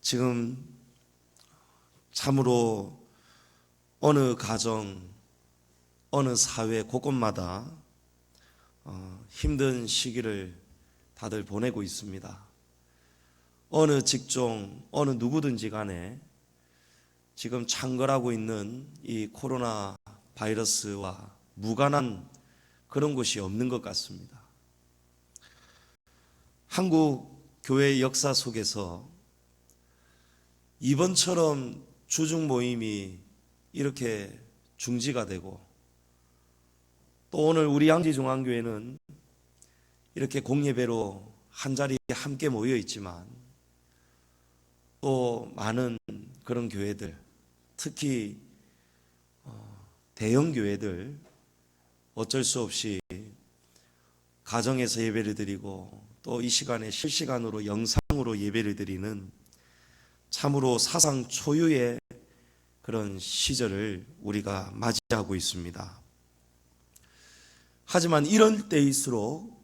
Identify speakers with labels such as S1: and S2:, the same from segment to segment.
S1: 지금 참으로 어느 가정, 어느 사회 곳곳마다 힘든 시기를 다들 보내고 있습니다. 어느 직종, 어느 누구든지 간에 지금 창궐하고 있는 이 코로나 바이러스와 무관한 그런 곳이 없는 것 같습니다. 한국 교회 역사 속에서 이번처럼 주중 모임이 이렇게 중지가 되고, 또 오늘 우리 양지중앙교회는 이렇게 공예배로 한자리에 함께 모여 있지만, 또 많은 그런 교회들, 특히 대형 교회들 어쩔 수 없이 가정에서 예배를 드리고 또 이 시간에 실시간으로 영상으로 예배를 드리는 참으로 사상 초유의 그런 시절을 우리가 맞이하고 있습니다. 하지만 이런 때일수록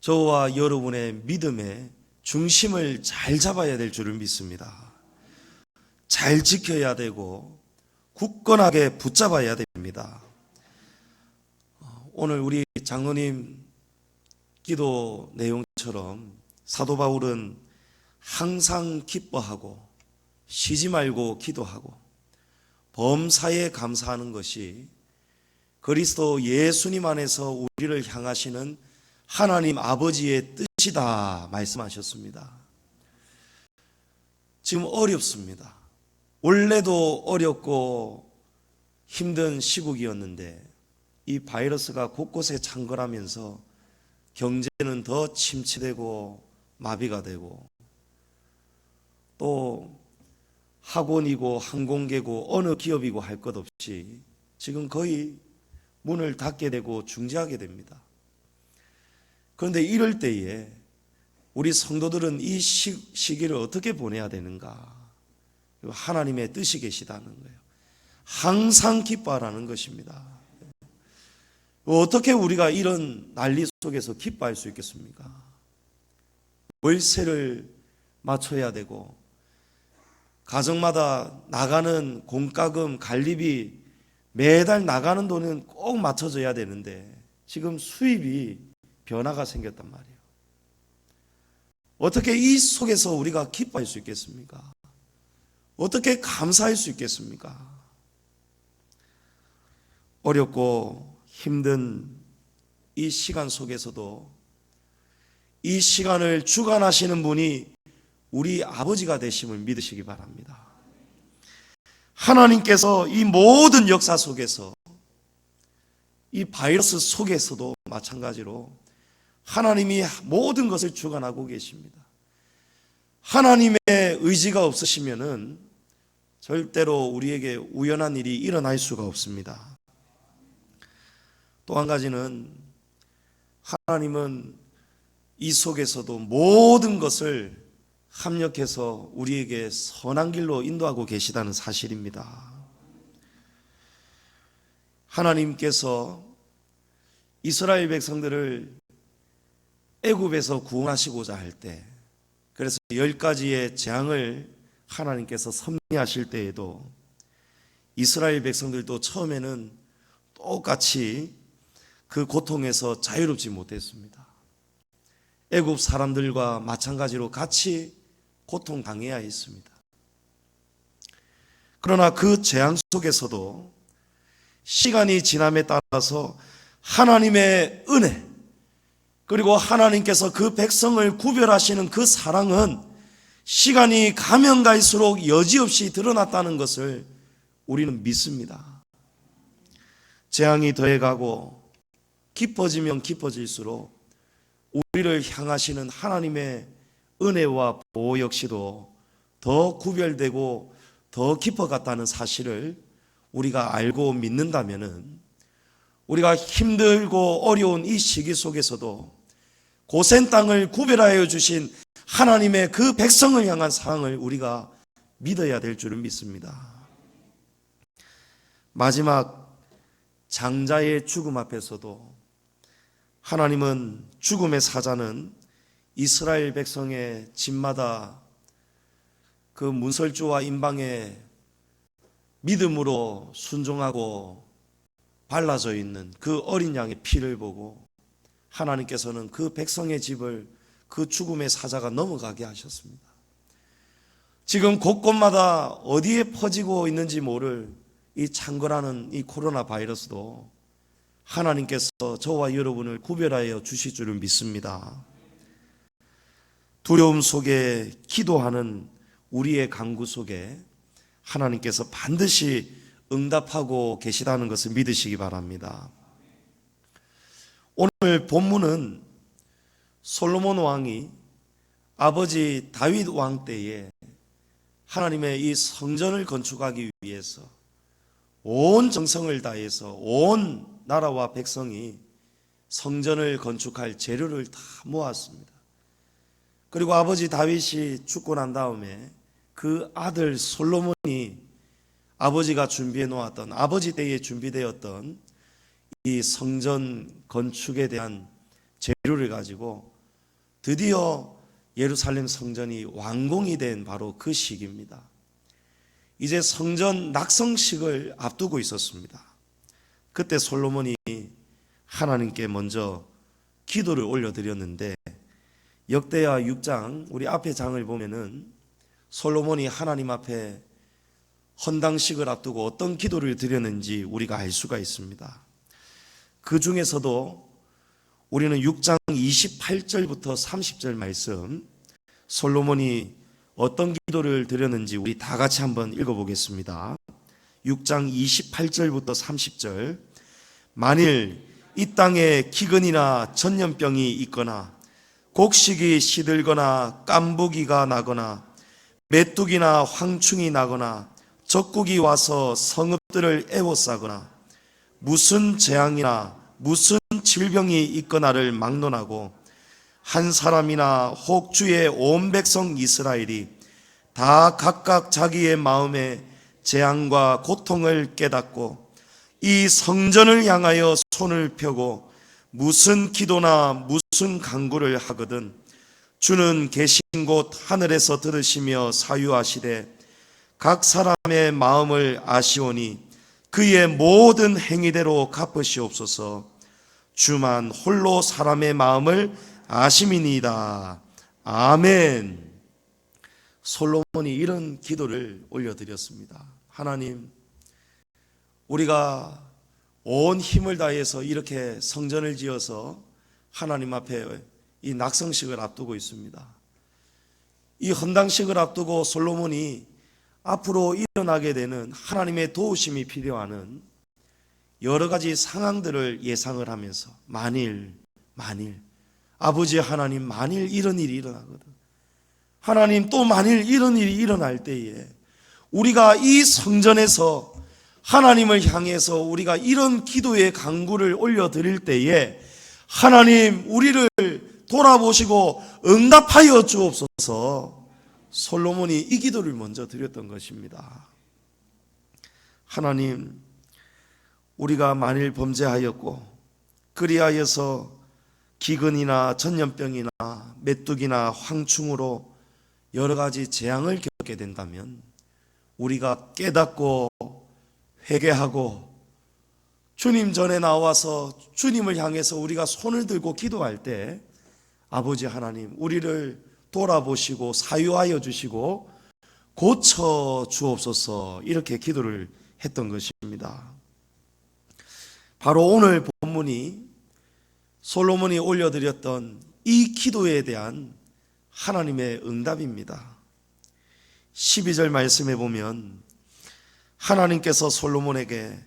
S1: 저와 여러분의 믿음의 중심을 잘 잡아야 될 줄을 믿습니다. 잘 지켜야 되고 굳건하게 붙잡아야 됩니다. 오늘 우리 장로님 기도 내용처럼 사도 바울은 항상 기뻐하고 쉬지 말고 기도하고 범사에 감사하는 것이 그리스도 예수님 안에서 우리를 향하시는 하나님 아버지의 뜻이다 말씀하셨습니다. 지금 어렵습니다. 원래도 어렵고 힘든 시국이었는데 이 바이러스가 곳곳에 창궐하면서 경제는 더 침체되고 마비가 되고, 또 학원이고 항공계고 어느 기업이고 할 것 없이 지금 거의 문을 닫게 되고 중지하게 됩니다. 그런데 이럴 때에 우리 성도들은 이 시기를 어떻게 보내야 되는가? 하나님의 뜻이 계시다는 거예요. 항상 기뻐하라는 것입니다. 어떻게 우리가 이런 난리 속에서 기뻐할 수 있겠습니까? 월세를 맞춰야 되고 가정마다 나가는 공과금, 관리비, 매달 나가는 돈은 꼭 맞춰져야 되는데 지금 수입이 변화가 생겼단 말이에요. 어떻게 이 속에서 우리가 기뻐할 수 있겠습니까? 어떻게 감사할 수 있겠습니까? 어렵고 힘든 이 시간 속에서도 이 시간을 주관하시는 분이 우리 아버지가 되심을 믿으시기 바랍니다. 하나님께서 이 모든 역사 속에서, 이 바이러스 속에서도 마찬가지로 하나님이 모든 것을 주관하고 계십니다. 하나님의 의지가 없으시면은 절대로 우리에게 우연한 일이 일어날 수가 없습니다. 또 한 가지는 하나님은 이 속에서도 모든 것을 합력해서 우리에게 선한 길로 인도하고 계시다는 사실입니다. 하나님께서 이스라엘 백성들을 애굽에서 구원하시고자 할 때, 그래서 10가지의 재앙을 하나님께서 섭리하실 때에도 이스라엘 백성들도 처음에는 똑같이 그 고통에서 자유롭지 못했습니다. 애굽 사람들과 마찬가지로 같이 고통당해야 했습니다. 그러나 그 재앙 속에서도 시간이 지남에 따라서 하나님의 은혜, 그리고 하나님께서 그 백성을 구별하시는 그 사랑은 시간이 가면 갈수록 여지없이 드러났다는 것을 우리는 믿습니다. 재앙이 더해가고 깊어지면 깊어질수록 우리를 향하시는 하나님의 은혜와 보호 역시도 더 구별되고 더 깊어갔다는 사실을 우리가 알고 믿는다면은, 우리가 힘들고 어려운 이 시기 속에서도 고센 땅을 구별하여 주신 하나님의 그 백성을 향한 사랑을 우리가 믿어야 될 줄을 믿습니다. 마지막 장자의 죽음 앞에서도 하나님은 죽음의 사자는 이스라엘 백성의 집마다 그 문설주와 임방에 믿음으로 순종하고 발라져 있는 그 어린 양의 피를 보고 하나님께서는 그 백성의 집을 그 죽음의 사자가 넘어가게 하셨습니다. 지금 곳곳마다 어디에 퍼지고 있는지 모를 이 창궐하는 이 코로나 바이러스도 하나님께서 저와 여러분을 구별하여 주실 줄을 믿습니다. 두려움 속에 기도하는 우리의 간구 속에 하나님께서 반드시 응답하고 계시다는 것을 믿으시기 바랍니다. 오늘 본문은 솔로몬 왕이 아버지 다윗 왕 때에 하나님의 이 성전을 건축하기 위해서 온 정성을 다해서 온 나라와 백성이 성전을 건축할 재료를 다 모았습니다. 그리고 아버지 다윗이 죽고 난 다음에 그 아들 솔로몬이 아버지가 준비해 놓았던, 아버지 때에 준비되었던 이 성전 건축에 대한 재료를 가지고 드디어 예루살렘 성전이 완공이 된 바로 그 시기입니다. 이제 성전 낙성식을 앞두고 있었습니다. 그때 솔로몬이 하나님께 먼저 기도를 올려드렸는데, 역대하 6장 우리 앞에 장을 보면은 솔로몬이 하나님 앞에 헌당식을 앞두고 어떤 기도를 드렸는지 우리가 알 수가 있습니다. 그 중에서도 우리는 6장 28절부터 30절 말씀, 솔로몬이 어떤 기도를 드렸는지 우리 다 같이 한번 읽어보겠습니다. 6장 28절부터 30절. 만일 이 땅에 기근이나 전염병이 있거나 곡식이 시들거나 깐부기가 나거나 메뚜기나 황충이 나거나 적국이 와서 성읍들을 에워싸거나 무슨 재앙이나 무슨 질병이 있거나를 막론하고 한 사람이나 혹 주의 온 백성 이스라엘이 다 각각 자기의 마음에 재앙과 고통을 깨닫고 이 성전을 향하여 손을 펴고 무슨 기도나 무슨 간구를 하거든 주는 계신 곳 하늘에서 들으시며 사유하시되 각 사람의 마음을 아시오니 그의 모든 행위대로 갚으시옵소서. 주만 홀로 사람의 마음을 아심이니이다. 아멘. 솔로몬이 이런 기도를 올려드렸습니다. 하나님, 우리가 온 힘을 다해서 이렇게 성전을 지어서 하나님 앞에 이 낙성식을 앞두고 있습니다. 이 헌당식을 앞두고 솔로몬이 앞으로 일어나게 되는 하나님의 도우심이 필요한 여러 가지 상황들을 예상을 하면서 만일 아버지 하나님, 만일 이런 일이 일어나거든, 하나님 또 만일 이런 일이 일어날 때에 우리가 이 성전에서 하나님을 향해서 우리가 이런 기도의 간구를 올려드릴 때에 하나님 우리를 돌아보시고 응답하여 주옵소서. 솔로몬이 이 기도를 먼저 드렸던 것입니다. 하나님, 우리가 만일 범죄하였고 그리하여서 기근이나 전염병이나 메뚜기나 황충으로 여러 가지 재앙을 겪게 된다면 우리가 깨닫고 회개하고 주님 전에 나와서 주님을 향해서 우리가 손을 들고 기도할 때 아버지 하나님 우리를 돌아보시고 사유하여 주시고 고쳐 주옵소서, 이렇게 기도를 했던 것입니다. 바로 오늘 본문이 솔로몬이 올려드렸던 이 기도에 대한 하나님의 응답입니다. 12절 말씀에 보면 하나님께서 솔로몬에게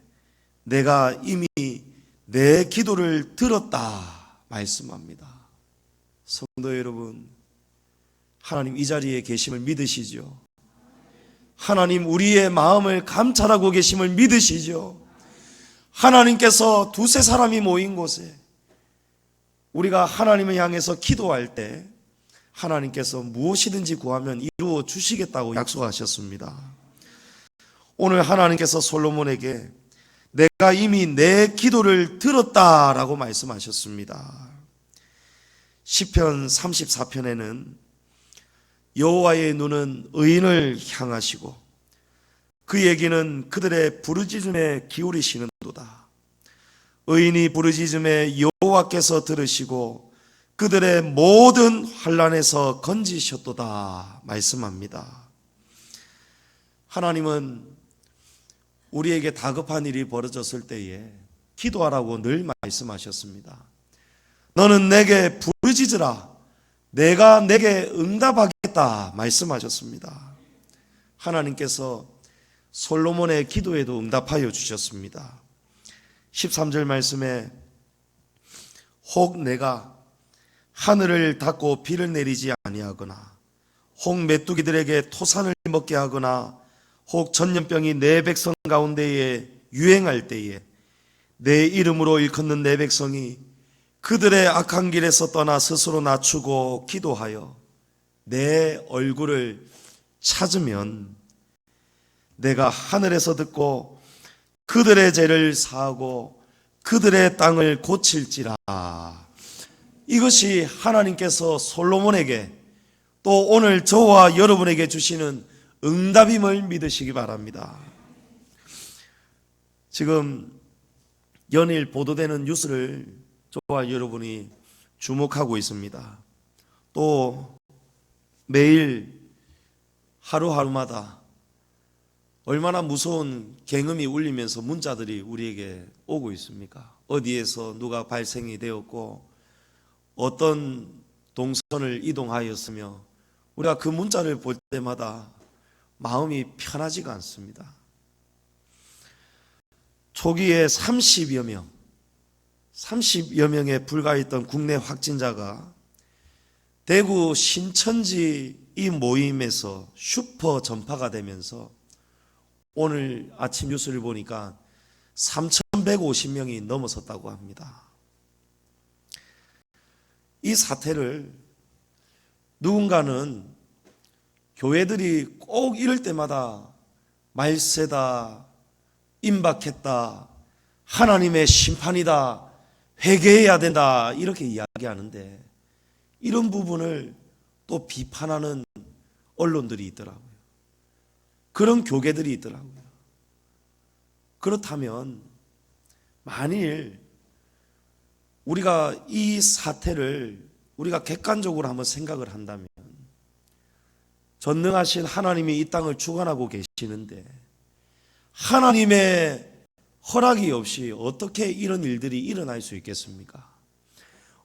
S1: 내가 이미 내 기도를 들었다 말씀합니다. 성도 여러분, 하나님 이 자리에 계심을 믿으시죠? 하나님 우리의 마음을 감찰하고 계심을 믿으시죠? 하나님께서 두세 사람이 모인 곳에 우리가 하나님을 향해서 기도할 때 하나님께서 무엇이든지 구하면 이루어 주시겠다고 약속하셨습니다. 오늘 하나님께서 솔로몬에게 내가 이미 내 기도를 들었다라고 말씀하셨습니다. 시편 34편에는 여호와의 눈은 의인을 향하시고 그에게는 그들의 부르짖음에 기울이시는도다. 의인이 부르짖음에 여호와께서 들으시고 그들의 모든 환난에서 건지셨도다 말씀합니다. 하나님은 우리에게 다급한 일이 벌어졌을 때에 기도하라고 늘 말씀하셨습니다. 너는 내게 부르짖으라 내가 내게 응답하겠다 말씀하셨습니다. 하나님께서 솔로몬의 기도에도 응답하여 주셨습니다. 13절 말씀에 혹 내가 하늘을 닫고 비를 내리지 아니하거나 혹 메뚜기들에게 토산을 먹게 하거나 혹 전염병이 내 백성 가운데에 유행할 때에 내 이름으로 일컫는 내 백성이 그들의 악한 길에서 떠나 스스로 낮추고 기도하여 내 얼굴을 찾으면 내가 하늘에서 듣고 그들의 죄를 사하고 그들의 땅을 고칠지라. 이것이 하나님께서 솔로몬에게 또 오늘 저와 여러분에게 주시는 응답임을 믿으시기 바랍니다. 지금 연일 보도되는 뉴스를 저와 여러분이 주목하고 있습니다. 또 매일 하루하루마다 얼마나 무서운 경음이 울리면서 문자들이 우리에게 오고 있습니까? 어디에서 누가 발생이 되었고 어떤 동선을 이동하였으며 우리가 그 문자를 볼 때마다 마음이 편하지가 않습니다. 초기에 30여 명에 불과했던 국내 확진자가 대구 신천지 이 모임에서 슈퍼 전파가 되면서 오늘 아침 뉴스를 보니까 3,150명이 넘어섰다고 합니다. 이 사태를 누군가는 교회들이 꼭 이럴 때마다 말세다, 임박했다, 하나님의 심판이다, 회개해야 된다 이렇게 이야기하는데 이런 부분을 또 비판하는 언론들이 있더라고요. 그런 교계들이 있더라고요. 그렇다면 만일 우리가 이 사태를 우리가 객관적으로 한번 생각을 한다면 전능하신 하나님이 이 땅을 주관하고 계시는데 하나님의 허락이 없이 어떻게 이런 일들이 일어날 수 있겠습니까?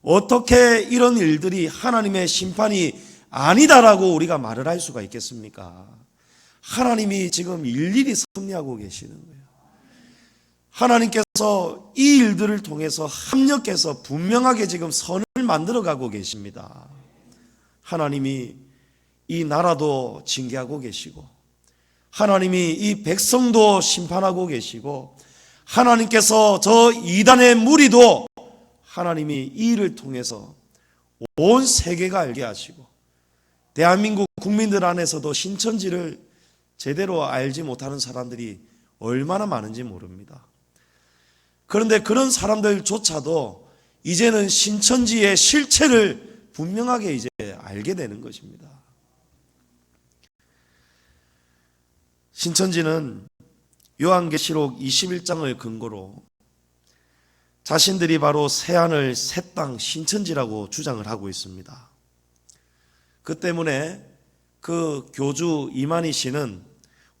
S1: 어떻게 이런 일들이 하나님의 심판이 아니다라고 우리가 말을 할 수가 있겠습니까? 하나님이 지금 일일이 섭리하고 계시는 거예요. 하나님께서 이 일들을 통해서 합력해서 분명하게 지금 선을 만들어가고 계십니다. 하나님이 이 나라도 징계하고 계시고 하나님이 이 백성도 심판하고 계시고 하나님께서 저 이단의 무리도 하나님이 이 일을 통해서 온 세계가 알게 하시고 대한민국 국민들 안에서도 신천지를 제대로 알지 못하는 사람들이 얼마나 많은지 모릅니다. 그런데 그런 사람들조차도 이제는 신천지의 실체를 분명하게 이제 알게 되는 것입니다. 신천지는 요한계시록 21장을 근거로 자신들이 바로 새하늘 새 땅 신천지라고 주장을 하고 있습니다. 그 때문에 그 교주 이만희 씨는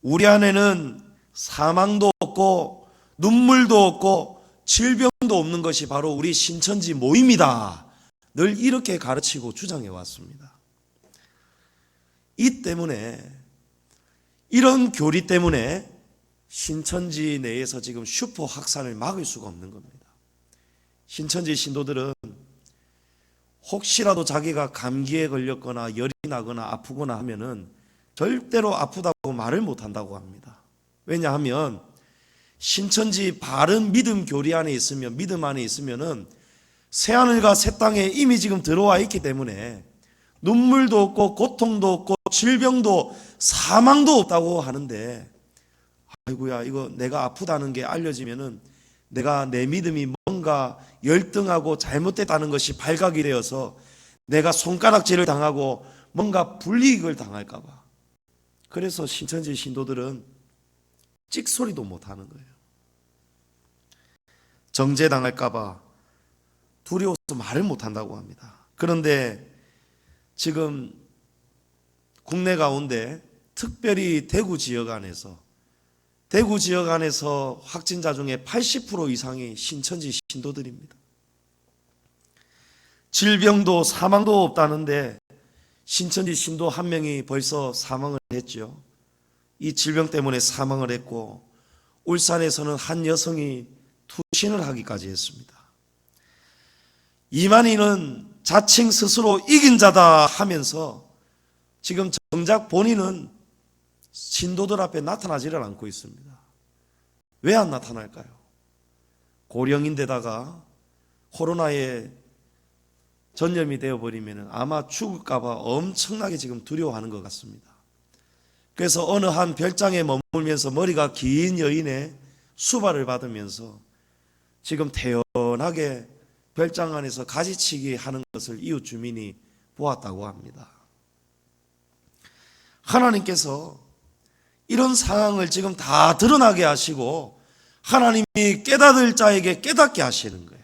S1: 우리 안에는 사망도 없고 눈물도 없고 질병도 없는 것이 바로 우리 신천지 모임이다. 늘 이렇게 가르치고 주장해 왔습니다. 이 때문에 이런 교리 때문에 신천지 내에서 지금 슈퍼 확산을 막을 수가 없는 겁니다. 신천지 신도들은 혹시라도 자기가 감기에 걸렸거나 열이 나거나 아프거나 하면은 절대로 아프다고 말을 못한다고 합니다. 왜냐하면 신천지 바른 믿음 교리 안에 있으면 믿음 안에 있으면은 새하늘과 새 땅에 이미 지금 들어와 있기 때문에 눈물도 없고 고통도 없고 질병도 사망도 없다고 하는데 아이고야 이거 내가 아프다는 게 알려지면은 내가 내 믿음이 뭔가 열등하고 잘못됐다는 것이 발각이 되어서 내가 손가락질을 당하고 뭔가 불이익을 당할까 봐. 그래서 신천지 신도들은 찍소리도 못 하는 거예요. 정죄당할까 봐 두려워서 말을 못 한다고 합니다. 그런데 지금 국내 가운데 특별히 대구 지역 안에서 확진자 중에 80% 이상이 신천지 신도들입니다. 질병도 사망도 없다는데 신천지 신도 한 명이 벌써 사망을 했죠. 이 질병 때문에 사망을 했고, 울산에서는 한 여성이 투신을 하기까지 했습니다. 이만희는 자칭 스스로 이긴 자다 하면서 지금 정작 본인은 신도들 앞에 나타나지를 않고 있습니다. 왜 안 나타날까요? 고령인데다가 코로나에 전염이 되어버리면 아마 죽을까 봐 엄청나게 지금 두려워하는 것 같습니다. 그래서 어느 한 별장에 머물면서 머리가 긴 여인의 수발을 받으면서 지금 태연하게 별장 안에서 가지치기 하는 것을 이웃 주민이 보았다고 합니다. 하나님께서 이런 상황을 지금 다 드러나게 하시고 하나님이 깨닫을 자에게 깨닫게 하시는 거예요.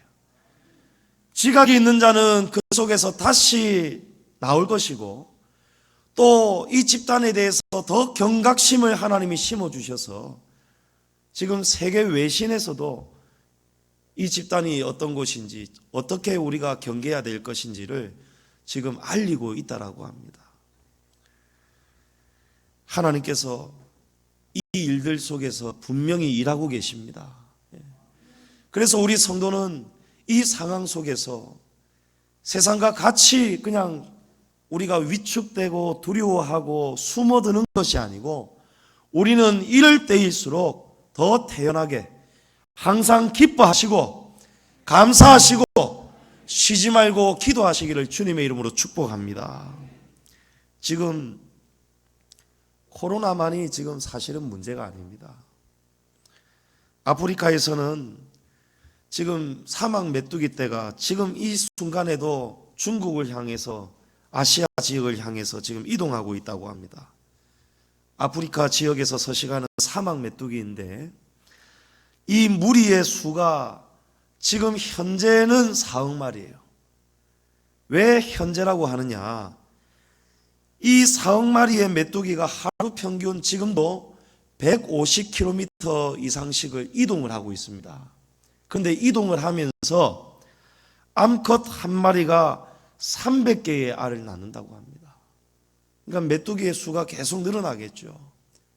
S1: 지각이 있는 자는 그 속에서 다시 나올 것이고, 또 이 집단에 대해서 더 경각심을 하나님이 심어주셔서 지금 세계 외신에서도 이 집단이 어떤 곳인지, 어떻게 우리가 경계해야 될 것인지를 지금 알리고 있다라고 합니다. 하나님께서 이 일들 속에서 분명히 일하고 계십니다. 그래서 우리 성도는 이 상황 속에서 세상과 같이 그냥 우리가 위축되고 두려워하고 숨어드는 것이 아니고, 우리는 이럴 때일수록 더 태연하게 항상 기뻐하시고 감사하시고 쉬지 말고 기도하시기를 주님의 이름으로 축복합니다. 지금 코로나만이 지금 사실은 문제가 아닙니다. 아프리카에서는 지금 사막 메뚜기 떼가 지금 이 순간에도 중국을 향해서, 아시아 지역을 향해서 지금 이동하고 있다고 합니다. 아프리카 지역에서 서식하는 사막 메뚜기인데, 이 무리의 수가 지금 현재는 4억 마리예요. 왜 현재라고 하느냐? 이 4억 마리의 메뚜기가 하루 평균 지금도 150km 이상씩을 이동을 하고 있습니다. 그런데 이동을 하면서 암컷 한 마리가 300개의 알을 낳는다고 합니다. 그러니까 메뚜기의 수가 계속 늘어나겠죠.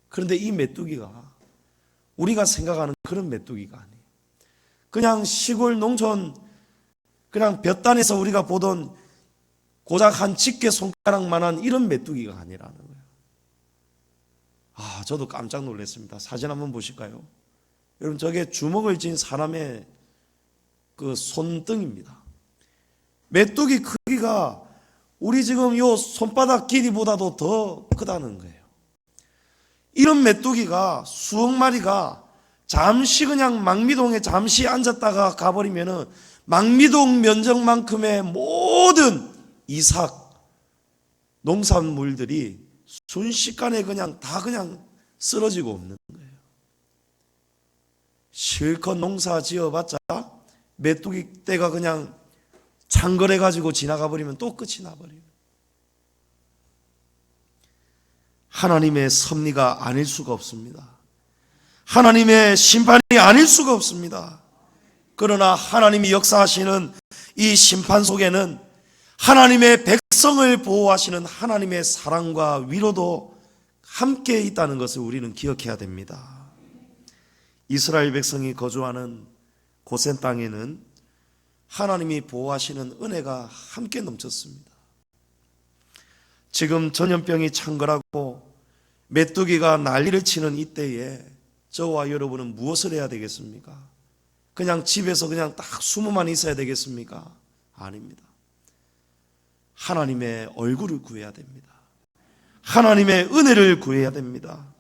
S1: 그런데 이 메뚜기가 우리가 생각하는 그런 메뚜기가 아니에요. 그냥 시골 농촌, 그냥 볕단에서 우리가 보던 고작 한 집게 손가락만한 이런 메뚜기가 아니라는 거예요. 저도 깜짝 놀랐습니다. 사진 한번 보실까요? 여러분, 저게 주먹을 쥔 사람의 그 손등입니다. 메뚜기 크기가 우리 지금 요 손바닥 길이보다도 더 크다는 거예요. 이런 메뚜기가 수억 마리가 잠시 그냥 망미동에 잠시 앉았다가 가버리면은 망미동 면적만큼의 모든 이삭, 농산물들이 순식간에 그냥 다 그냥 쓰러지고 없는 거예요. 실컷 농사 지어봤자 메뚜기 떼가 그냥 창궐해가지고 지나가 버리면 또 끝이 나버려요. 하나님의 섭리가 아닐 수가 없습니다. 하나님의 심판이 아닐 수가 없습니다. 그러나 하나님이 역사하시는 이 심판 속에는 하나님의 백성을 보호하시는 하나님의 사랑과 위로도 함께 있다는 것을 우리는 기억해야 됩니다. 이스라엘 백성이 거주하는 고센 땅에는 하나님이 보호하시는 은혜가 함께 넘쳤습니다. 지금 전염병이 창궐하고 메뚜기가 난리를 치는 이때에 저와 여러분은 무엇을 해야 되겠습니까? 그냥 집에서 그냥 딱 숨어만 있어야 되겠습니까? 아닙니다. 하나님의 얼굴을 구해야 됩니다. 하나님의 은혜를 구해야 됩니다.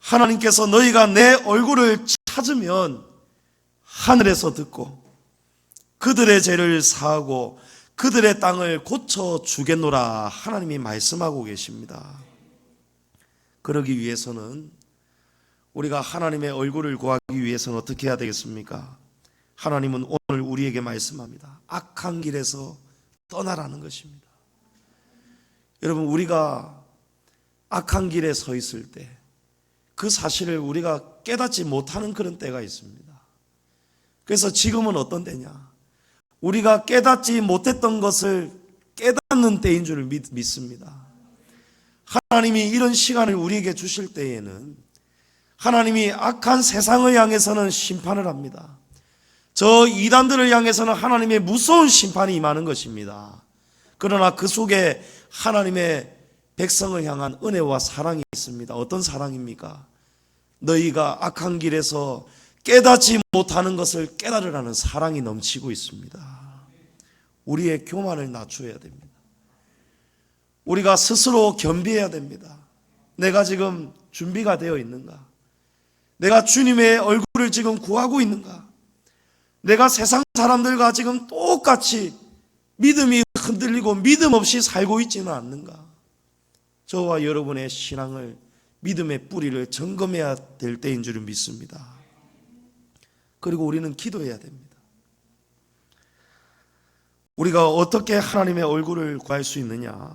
S1: 하나님께서 너희가 내 얼굴을 찾으면 하늘에서 듣고 그들의 죄를 사하고 그들의 땅을 고쳐 주겠노라 하나님이 말씀하고 계십니다. 그러기 위해서는 우리가 하나님의 얼굴을 구하기 위해서는 어떻게 해야 되겠습니까? 하나님은 오늘 우리에게 말씀합니다. 악한 길에서 떠나라는 것입니다. 여러분, 우리가 악한 길에 서 있을 때 그 사실을 우리가 깨닫지 못하는 그런 때가 있습니다. 그래서 지금은 어떤 때냐? 우리가 깨닫지 못했던 것을 깨닫는 때인 줄 믿습니다. 하나님이 이런 시간을 우리에게 주실 때에는 하나님이 악한 세상을 향해서는 심판을 합니다. 저 이단들을 향해서는 하나님의 무서운 심판이 임하는 것입니다. 그러나 그 속에 하나님의 백성을 향한 은혜와 사랑이 있습니다. 어떤 사랑입니까? 너희가 악한 길에서 깨닫지 못하는 것을 깨달으라는 사랑이 넘치고 있습니다. 우리의 교만을 낮춰야 됩니다. 우리가 스스로 겸비해야 됩니다. 내가 지금 준비가 되어 있는가? 내가 주님의 얼굴을 지금 구하고 있는가? 내가 세상 사람들과 지금 똑같이 믿음이 흔들리고 믿음 없이 살고 있지는 않는가? 저와 여러분의 신앙을, 믿음의 뿌리를 점검해야 될 때인 줄 믿습니다. 그리고 우리는 기도해야 됩니다. 우리가 어떻게 하나님의 얼굴을 구할 수 있느냐?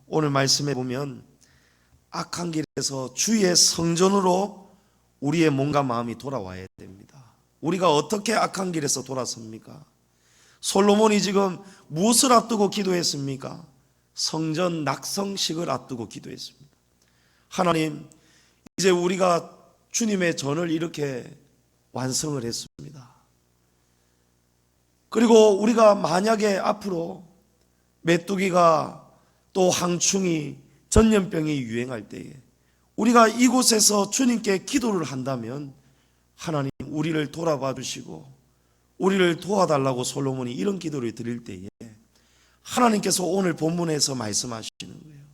S1: 오늘 말씀해 보면 악한 길에서 주의 성전으로 우리의 몸과 마음이 돌아와야 됩니다. 우리가 어떻게 악한 길에서 돌아섭니까? 솔로몬이 지금 무엇을 앞두고 기도했습니까? 성전 낙성식을 앞두고 기도했습니다. 하나님, 이제 우리가 주님의 전을 이렇게 완성을 했습니다. 그리고 우리가 만약에 앞으로 메뚜기가 또 항충이, 전염병이 유행할 때에 우리가 이곳에서 주님께 기도를 한다면 하나님, 우리를 돌아봐 주시고 우리를 도와달라고 솔로몬이 이런 기도를 드릴 때에 하나님께서 오늘 본문에서 말씀하시는 거예요.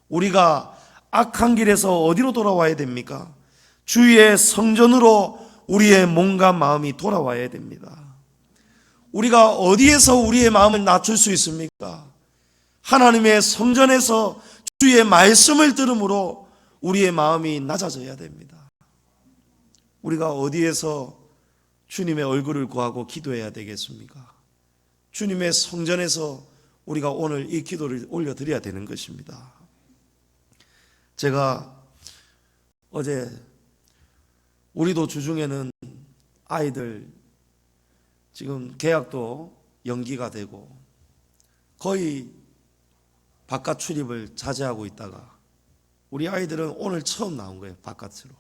S1: 우리가 악한 길에서 어디로 돌아와야 됩니까? 주의 성전으로 우리의 몸과 마음이 돌아와야 됩니다. 우리가 어디에서 우리의 마음을 낮출 수 있습니까? 하나님의 성전에서 주의 말씀을 들음으로 우리의 마음이 낮아져야 됩니다. 우리가 어디에서 주님의 얼굴을 구하고 기도해야 되겠습니까? 주님의 성전에서 우리가 오늘 이 기도를 올려드려야 되는 것입니다. 제가 어제 우리도 주중에는 아이들 지금 개학도 연기가 되고 거의 바깥 출입을 자제하고 있다가 우리 아이들은 오늘 처음 나온 거예요, 바깥으로.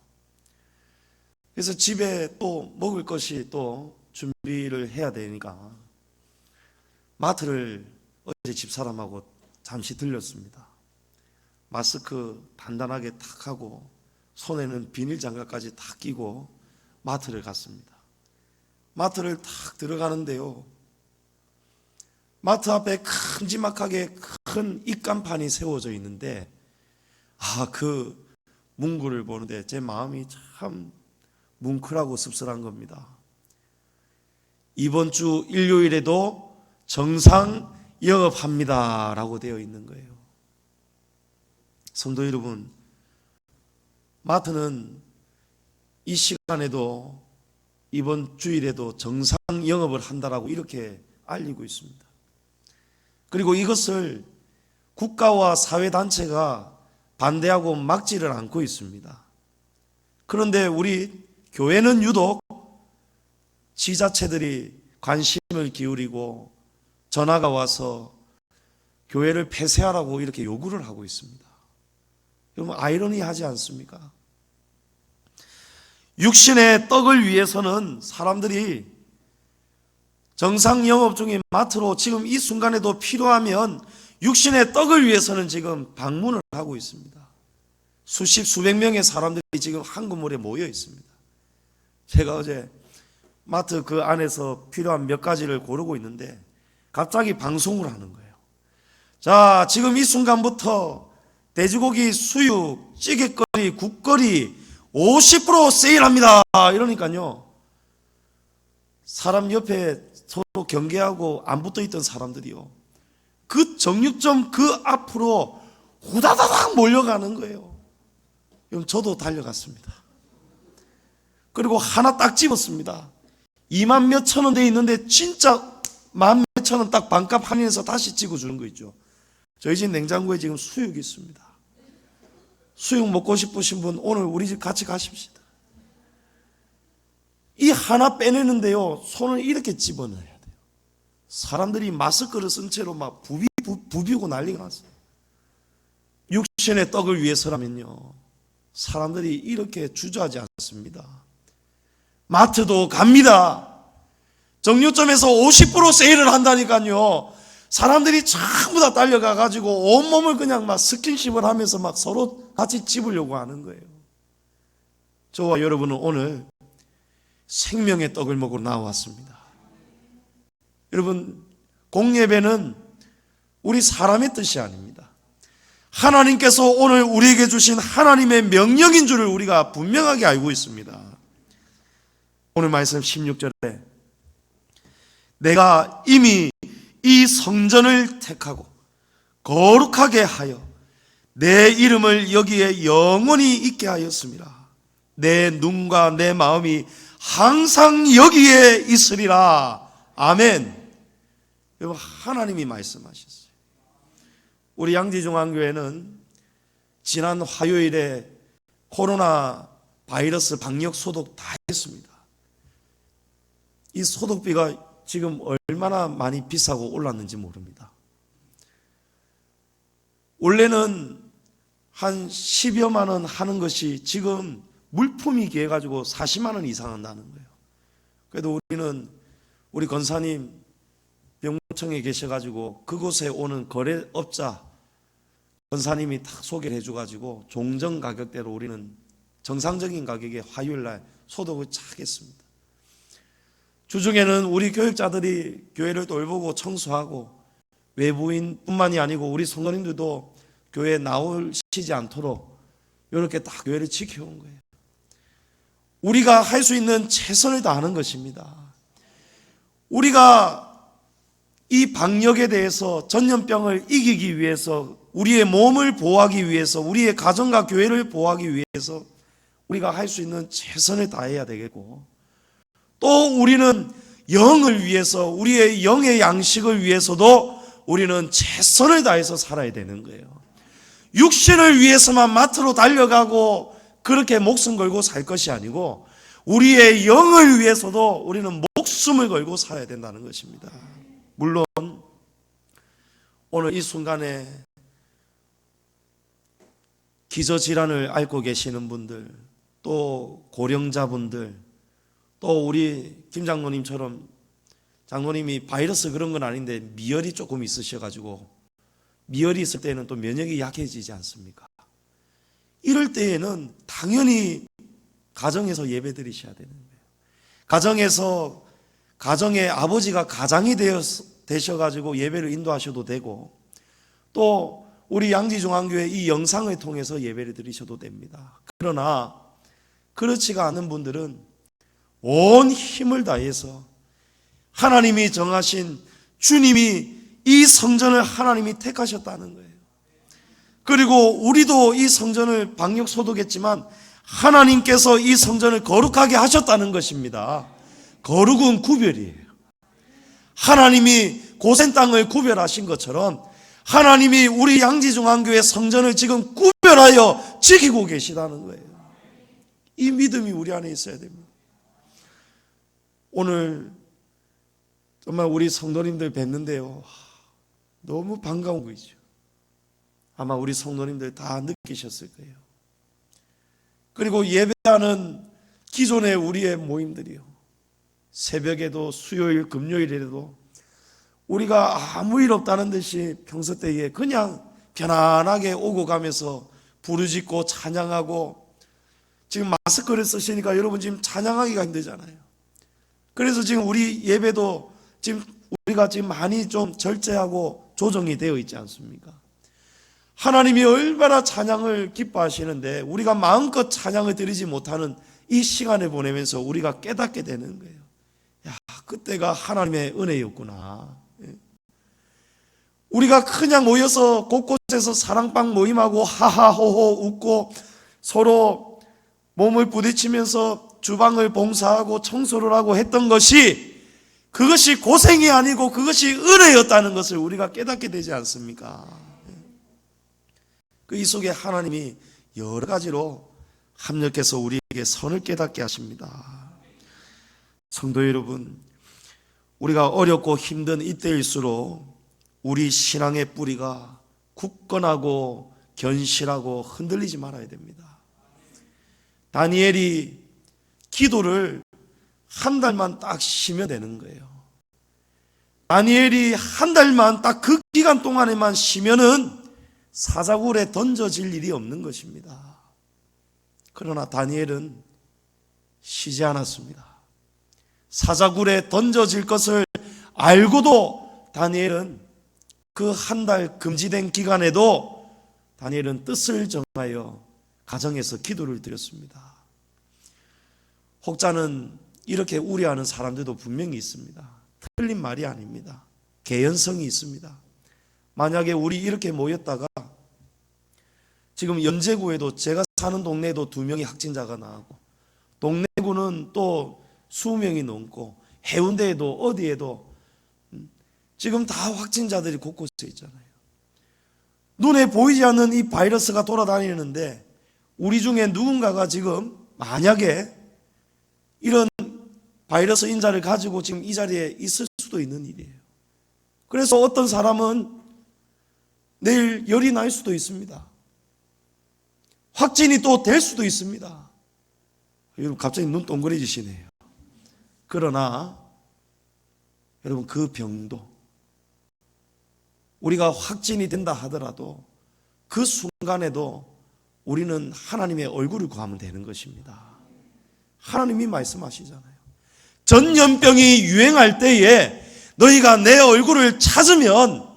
S1: 그래서 집에 또 먹을 것이 또 준비를 해야 되니까 마트를 어제 집사람하고 잠시 들렸습니다. 마스크 단단하게 탁 하고 손에는 비닐 장갑까지 탁 끼고 마트를 갔습니다. 마트를 탁 들어가는데요, 마트 앞에 큼지막하게 큰 입간판이 세워져 있는데 그 문구를 보는데 제 마음이 참 뭉클하고 씁쓸한 겁니다. 이번 주 일요일에도 정상 영업합니다 라고 되어 있는 거예요. 성도 여러분, 마트는 이 시간에도 이번 주일에도 정상 영업을 한다라고 이렇게 알리고 있습니다. 그리고 이것을 국가와 사회단체가 반대하고 막지를 않고 있습니다. 그런데 우리 교회는 유독 지자체들이 관심을 기울이고 전화가 와서 교회를 폐쇄하라고 이렇게 요구를 하고 있습니다. 여러분, 아이러니하지 않습니까? 육신의 떡을 위해서는 사람들이 정상 영업 중인 마트로 지금 이 순간에도 필요하면 육신의 떡을 위해서는 지금 방문을 하고 있습니다. 수십 수백 명의 사람들이 지금 한 건물에 모여 있습니다. 제가 어제 마트 그 안에서 필요한 몇 가지를 고르고 있는데 갑자기 방송을 하는 거예요. 자, 지금 이 순간부터 돼지고기, 수육, 찌개거리, 국거리 50% 세일합니다. 이러니까요, 사람 옆에 서로 경계하고 안 붙어 있던 사람들이요, 그 정육점 그 앞으로 후다다닥 몰려가는 거예요. 그럼 저도 달려갔습니다. 그리고 하나 딱 집었습니다. 2만 몇천 원 돼 있는데 진짜 1만 몇천 원 딱 반값 할인해서 다시 찍어주는 거 있죠. 저희 집 냉장고에 지금 수육이 있습니다. 수육 먹고 싶으신 분 오늘 우리 집 같이 가십시다. 이 하나 빼내는데요, 손을 이렇게 집어넣어야 돼요. 사람들이 마스크를 쓴 채로 막 부비고 난리가 났어요. 육신의 떡을 위해서라면요, 사람들이 이렇게 주저하지 않습니다. 마트도 갑니다. 정육점에서 50% 세일을 한다니까요. 사람들이 전부 다 달려가가지고 온몸을 그냥 막 스킨십을 하면서 막 서로 같이 집으려고 하는 거예요. 저와 여러분은 오늘 생명의 떡을 먹으러 나왔습니다. 여러분, 공예배는 우리 사람의 뜻이 아닙니다. 하나님께서 오늘 우리에게 주신 하나님의 명령인 줄을 우리가 분명하게 알고 있습니다. 오늘 말씀 16절에 내가 이미 이 성전을 택하고 거룩하게 하여 내 이름을 여기에 영원히 있게 하였습니다. 내 눈과 내 마음이 항상 여기에 있으리라. 아멘. 여러분, 하나님이 말씀하셨어요. 우리 양지중앙교회는 지난 화요일에 코로나 바이러스 방역 소독 다 했습니다. 이 소독비가 지금 얼마나 많이 비싸고 올랐는지 모릅니다. 원래는 한 10여만 원 하는 것이 지금 물품이기 해가지고 40만 원 이상 한다는 거예요. 그래도 우리는 우리 권사님 병무청에 계셔가지고 그곳에 오는 거래업자 권사님이 다 소개를 해줘가지고 종정 가격대로 우리는 정상적인 가격에 화요일날 소독을 착 했습니다. 주중에는 우리 교육자들이 교회를 돌보고 청소하고 외부인뿐만이 아니고 우리 성도님들도 교회에 나오시지 않도록 이렇게 딱 교회를 지켜온 거예요. 우리가 할 수 있는 최선을 다하는 것입니다. 우리가 이 방역에 대해서 전염병을 이기기 위해서 우리의 몸을 보호하기 위해서 우리의 가정과 교회를 보호하기 위해서 우리가 할 수 있는 최선을 다해야 되겠고 또 우리는 영을 위해서 우리의 영의 양식을 위해서도 우리는 최선을 다해서 살아야 되는 거예요. 육신을 위해서만 마트로 달려가고 그렇게 목숨 걸고 살 것이 아니고 우리의 영을 위해서도 우리는 목숨을 걸고 살아야 된다는 것입니다. 물론 오늘 이 순간에 기저질환을 앓고 계시는 분들, 또 고령자분들, 또 우리 김 장로님처럼 장로님이 바이러스 그런 건 아닌데 미열이 조금 있으셔가지고 미열이 있을 때는 또 면역이 약해지지 않습니까? 이럴 때에는 당연히 가정에서 예배 드리셔야 되는 거예요. 가정에서 가정의 아버지가 가장이 되셔가지고 예배를 인도하셔도 되고 또 우리 양지중앙교회 이 영상을 통해서 예배를 드리셔도 됩니다. 그러나 그렇지가 않은 분들은 온 힘을 다해서 하나님이 정하신 주님이 이 성전을 하나님이 택하셨다는 거예요. 그리고 우리도 이 성전을 방역 소독했지만 하나님께서 이 성전을 거룩하게 하셨다는 것입니다. 거룩은 구별이에요. 하나님이 고센 땅을 구별하신 것처럼 하나님이 우리 양지중앙교회 성전을 지금 구별하여 지키고 계시다는 거예요. 이 믿음이 우리 안에 있어야 됩니다. 오늘 정말 우리 성도님들 뵙는데요, 너무 반가운 거죠. 아마 우리 성도님들 다 느끼셨을 거예요. 그리고 예배하는 기존의 우리의 모임들이요, 새벽에도 수요일 금요일에도 우리가 아무 일 없다는 듯이 평소 때에 그냥 편안하게 오고 가면서 부르짖고 찬양하고, 지금 마스크를 쓰시니까 여러분 지금 찬양하기가 힘들잖아요. 그래서 지금 우리 예배도 지금 우리가 지금 많이 좀 절제하고 조정이 되어 있지 않습니까? 하나님이 얼마나 찬양을 기뻐하시는데 우리가 마음껏 찬양을 드리지 못하는 이 시간을 보내면서 우리가 깨닫게 되는 거예요. 야, 그때가 하나님의 은혜였구나. 우리가 그냥 모여서 곳곳에서 사랑방 모임하고 하하호호 웃고 서로 몸을 부딪히면서 주방을 봉사하고 청소를 하고 했던 것이, 그것이 고생이 아니고 그것이 은혜였다는 것을 우리가 깨닫게 되지 않습니까? 이 속에 하나님이 여러 가지로 합력해서 우리에게 선을 깨닫게 하십니다. 성도 여러분, 우리가 어렵고 힘든 이때일수록 우리 신앙의 뿌리가 굳건하고 견실하고 흔들리지 말아야 됩니다. 다니엘이 기도를 한 달만 딱 쉬면 되는 거예요. 다니엘이 한 달만 딱 그 기간 동안에만 쉬면은 사자굴에 던져질 일이 없는 것입니다. 그러나 다니엘은 쉬지 않았습니다. 사자굴에 던져질 것을 알고도 다니엘은 그 한 달 금지된 기간에도 다니엘은 뜻을 정하여 가정에서 기도를 드렸습니다. 혹자는 이렇게 우려하는 사람들도 분명히 있습니다. 틀린 말이 아닙니다. 개연성이 있습니다. 만약에 우리 이렇게 모였다가 지금 연제구에도, 제가 사는 동네에도 2명이 확진자가 나오고, 동래구는 또 20명이 넘고, 해운대에도 어디에도 지금 다 확진자들이 곳곳에 있잖아요. 눈에 보이지 않는 이 바이러스가 돌아다니는데 우리 중에 누군가가 지금 만약에 이런 바이러스 인자를 가지고 지금 이 자리에 있을 수도 있는 일이에요. 그래서 어떤 사람은 내일 열이 날 수도 있습니다. 확진이 또 될 수도 있습니다. 여러분 갑자기 눈 동그래지시네요. 그러나 여러분 그 병도 우리가 확진이 된다 하더라도 그 순간에도 우리는 하나님의 얼굴을 구하면 되는 것입니다. 하나님이 말씀하시잖아요. 전염병이 유행할 때에 너희가 내 얼굴을 찾으면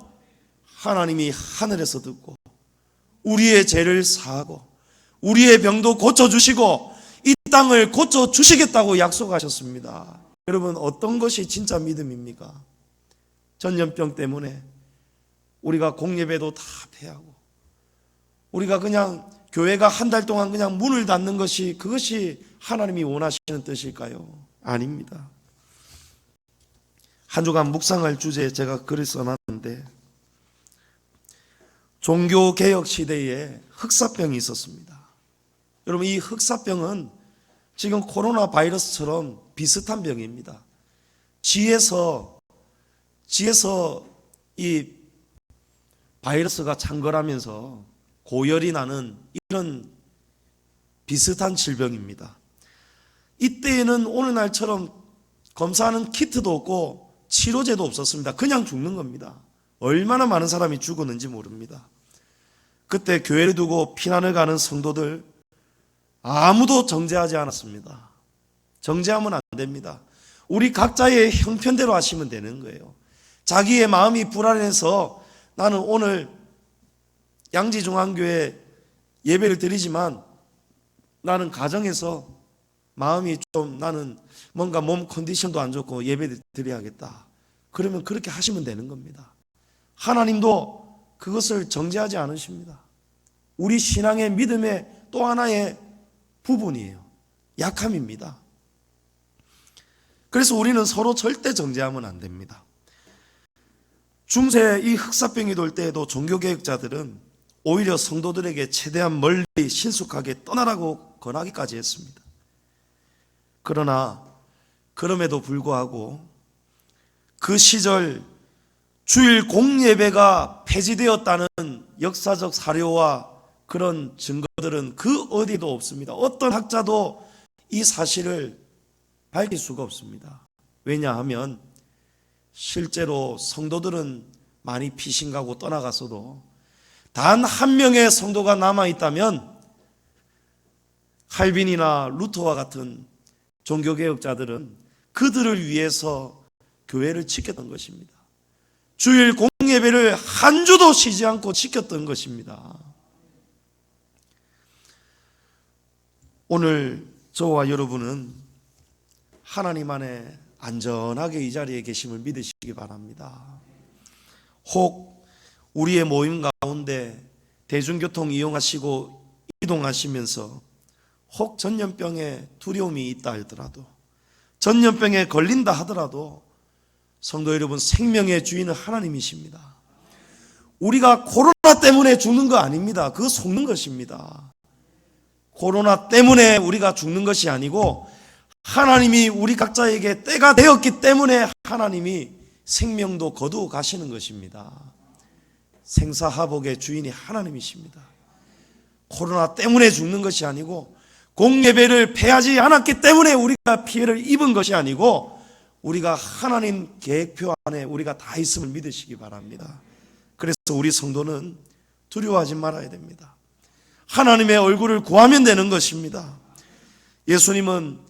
S1: 하나님이 하늘에서 듣고 우리의 죄를 사하고 우리의 병도 고쳐주시고 이 땅을 고쳐주시겠다고 약속하셨습니다. 여러분 어떤 것이 진짜 믿음입니까? 전염병 때문에 우리가 공예배도 다 폐하고 우리가 그냥 교회가 한 달 동안 그냥 문을 닫는 것이 그것이 하나님이 원하시는 뜻일까요? 아닙니다. 한 주간 묵상할 주제에 제가 글을 써놨는데 종교개혁 시대에 흑사병이 있었습니다. 여러분 이 흑사병은 지금 코로나 바이러스처럼 비슷한 병입니다. 지에서 이 바이러스가 창궐하면서 고열이 나는 이런 비슷한 질병입니다. 이때에는 오늘날처럼 검사하는 키트도 없고 치료제도 없었습니다. 그냥 죽는 겁니다. 얼마나 많은 사람이 죽었는지 모릅니다. 그때 교회를 두고 피난을 가는 성도들 아무도 정죄하지 않았습니다. 정죄하면 안 됩니다. 우리 각자의 형편대로 하시면 되는 거예요. 자기의 마음이 불안해서 나는 오늘 양지중앙교회 예배를 드리지만 나는 가정에서 마음이 좀 나는 뭔가 몸 컨디션도 안 좋고 예배를 드려야겠다. 그러면 그렇게 하시면 되는 겁니다. 하나님도 그것을 정죄하지 않으십니다. 우리 신앙의 믿음의 또 하나의 부분이에요. 약함입니다. 그래서 우리는 서로 절대 정죄하면 안 됩니다. 중세 이 흑사병이 돌 때에도 종교개혁자들은 오히려 성도들에게 최대한 멀리 신속하게 떠나라고 권하기까지 했습니다. 그러나 그럼에도 불구하고 그 시절 주일 공예배가 폐지되었다는 역사적 사료와 그런 증거들은 그 어디도 없습니다. 어떤 학자도 이 사실을 밝힐 수가 없습니다. 왜냐하면 실제로 성도들은 많이 피신가고 떠나갔어도 단 한 명의 성도가 남아있다면 칼빈이나 루터와 같은 종교개혁자들은 그들을 위해서 교회를 지켰던 것입니다. 주일 공예배를 한 주도 쉬지 않고 지켰던 것입니다. 오늘 저와 여러분은 하나님 안에 안전하게 이 자리에 계심을 믿으시기 바랍니다. 혹 우리의 모임 가운데 대중교통 이용하시고 이동하시면서 혹 전염병에 두려움이 있다 하더라도, 전염병에 걸린다 하더라도 성도 여러분, 생명의 주인은 하나님이십니다. 우리가 코로나 때문에 죽는 거 아닙니다. 그거 속는 것입니다. 코로나 때문에 우리가 죽는 것이 아니고 하나님이 우리 각자에게 때가 되었기 때문에 하나님이 생명도 거두어 가시는 것입니다. 생사화복의 주인이 하나님이십니다. 코로나 때문에 죽는 것이 아니고, 공예배를 패하지 않았기 때문에 우리가 피해를 입은 것이 아니고, 우리가 하나님 계획표 안에 우리가 다 있음을 믿으시기 바랍니다. 그래서 우리 성도는 두려워하지 말아야 됩니다. 하나님의 얼굴을 구하면 되는 것입니다. 예수님은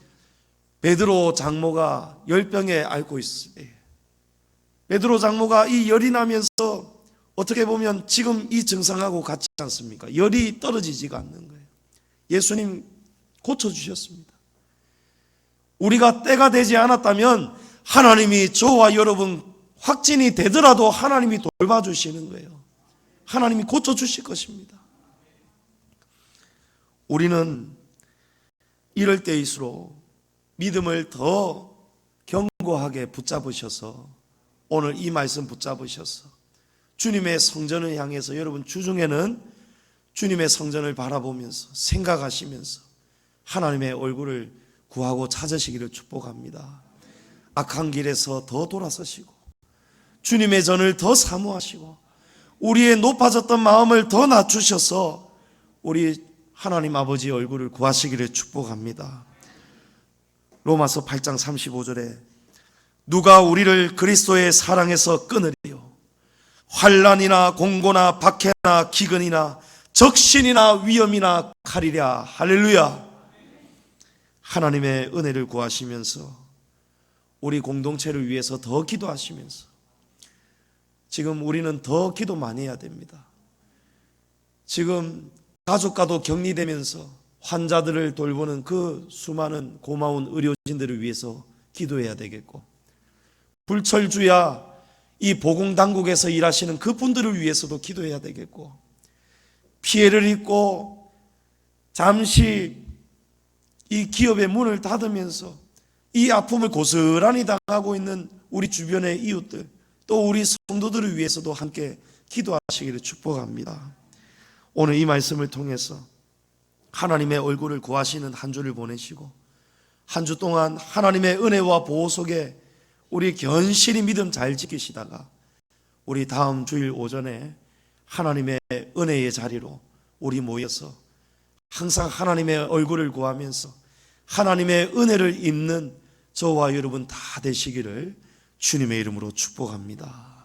S1: 베드로 장모가 열병에 앓고 있어요. 베드로 장모가 이 열이 나면서 어떻게 보면 지금 이 증상하고 같지 않습니까? 열이 떨어지지가 않는 거예요. 예수님 고쳐주셨습니다. 우리가 때가 되지 않았다면 하나님이 저와 여러분 확진이 되더라도 하나님이 돌봐주시는 거예요. 하나님이 고쳐주실 것입니다. 우리는 이럴 때일수록 믿음을 더 견고하게 붙잡으셔서, 오늘 이 말씀 붙잡으셔서 주님의 성전을 향해서, 여러분 주중에는 주님의 성전을 바라보면서 생각하시면서 하나님의 얼굴을 구하고 찾으시기를 축복합니다. 악한 길에서 더 돌아서시고 주님의 전을 더 사모하시고 우리의 높아졌던 마음을 더 낮추셔서 우리 하나님 아버지의 얼굴을 구하시기를 축복합니다. 로마서 8장 35절에 누가 우리를 그리스도의 사랑에서 끊으리요? 환난이나 공고나 박해나 기근이나 적신이나 위험이나 칼이랴. 할렐루야. 하나님의 은혜를 구하시면서 우리 공동체를 위해서 더 기도하시면서, 지금 우리는 더 기도 많이 해야 됩니다. 지금 가족과도 격리되면서 환자들을 돌보는 그 수많은 고마운 의료진들을 위해서 기도해야 되겠고, 불철주야 이 보건당국에서 일하시는 그분들을 위해서도 기도해야 되겠고, 피해를 입고 잠시 이 기업의 문을 닫으면서 이 아픔을 고스란히 당하고 있는 우리 주변의 이웃들, 또 우리 성도들을 위해서도 함께 기도하시기를 축복합니다. 오늘 이 말씀을 통해서 하나님의 얼굴을 구하시는 한 주를 보내시고, 한 주 동안 하나님의 은혜와 보호 속에 우리 견실히 믿음 잘 지키시다가 우리 다음 주일 오전에 하나님의 은혜의 자리로 우리 모여서 항상 하나님의 얼굴을 구하면서 하나님의 은혜를 입는 저와 여러분 다 되시기를 주님의 이름으로 축복합니다.